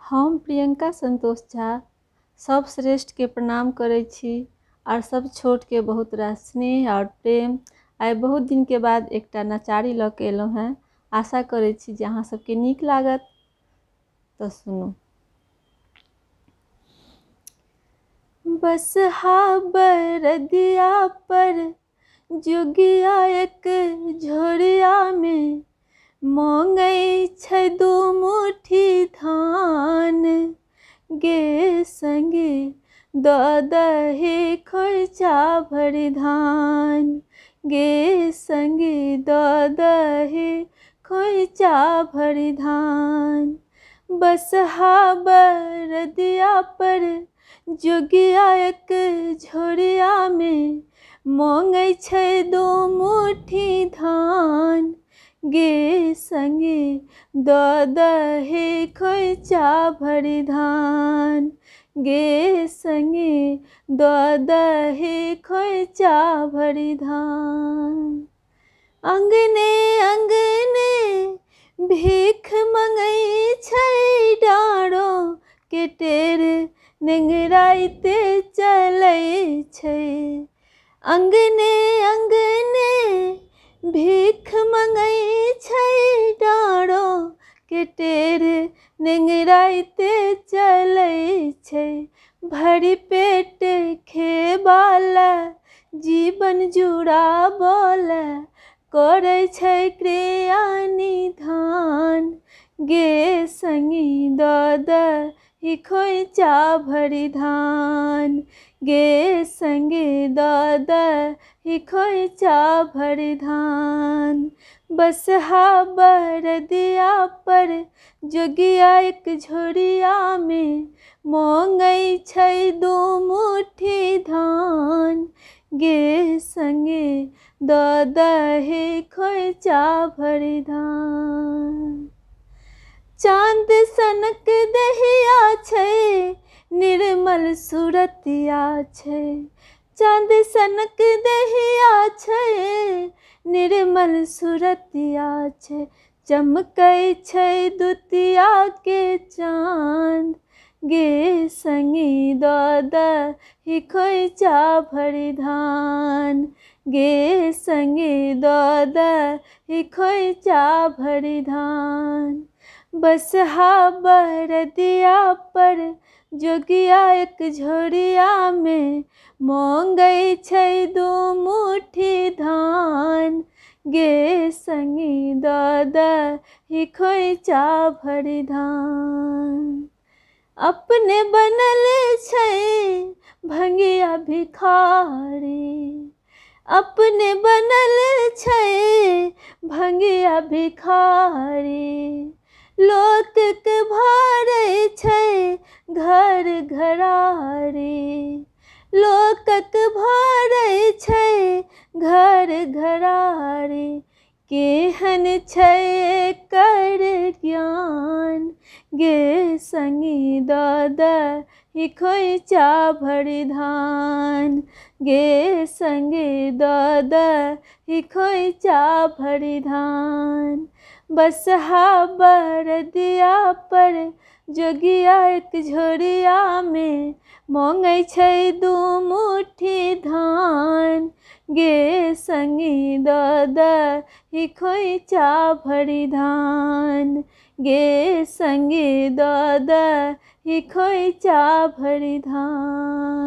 हम प्रियंका संतोष झा सब श्रेष्ठ के प्रणाम करै छी और सब छोट के बहुत रास स्नेह और प्रेम। आइ बहुत दिन के बाद एकटा नचारी ल के एलहुं हैं। आशा करै छी जे अहाँ सबके नीक लागत। तो सुनू। बस बरदिया पर जोगिया एक झोरिया में मांगै छै दू मुट्ठी धान। गे संगे दऽ दही खोइचा भरि धान। गे संगे दऽ दही खोइचा भरि धान। बसहा बरदिया पर जोगिया एक झोरिया में मांगै छै दू मुट्ठी धान। गे संगे दऽ दही खोइचा भरि धान। गे संगे दऽ दही खोइचा भरि धान। अंगने अंगने भीख मंगै छै डाँड़ो के टेर नेंगराइते चलै छै। अंगने अंगने भीख मंगै छै डाँड़ो के टेर नेंगराइते चलै छै। भरि पेट खेबाला जीवन जुड़ाबला करै छै क्रिया निधान। गे संगी दऽ दही खोइचा भरि धान। गे संगे दऽ दही खोइचा भरि धान। बसहा बरदिया पर जोगिया एक झोरिया में मांगै छै दू मुट्ठी धान। गे संगे दऽ दही खोइचा भरि धान। चाँद सनक दहिया छै निर्मल सूरतिया छै। चाँद सनक दहिया छै निर्मल सूरतिया छै। चमकै छै दुतिया के चाँद। गे संगी दऽ दही खोइचा भरि धान। गे संगे दऽ दही खोइचा भरि धान। बसहा बरदिया पर जोगिया एक झोरिया में मांगै छै दू मुट्ठी धान। गे संगी दऽ दही खोइचा भरि धान। अपने बनल छै भंगिया भिखारी। अपने बनल छै भंगिया भिखारी। लोकक भरै छै घर घरारी। लोकक भरै छै घर घरारी। केहन छै एकर ज्ञान। गे संगी दऽ दही खोइचा भरि धान। गे संगे दऽ दही खोइचा भरि धान। बसहा बरदिया पर जोगिया एक झोरिया में मांगै छै दू मुट्ठी धान। गे संगी दऽ दही खोइचा भरि धान। गे संगे दऽ दही खोइचा भरि धान।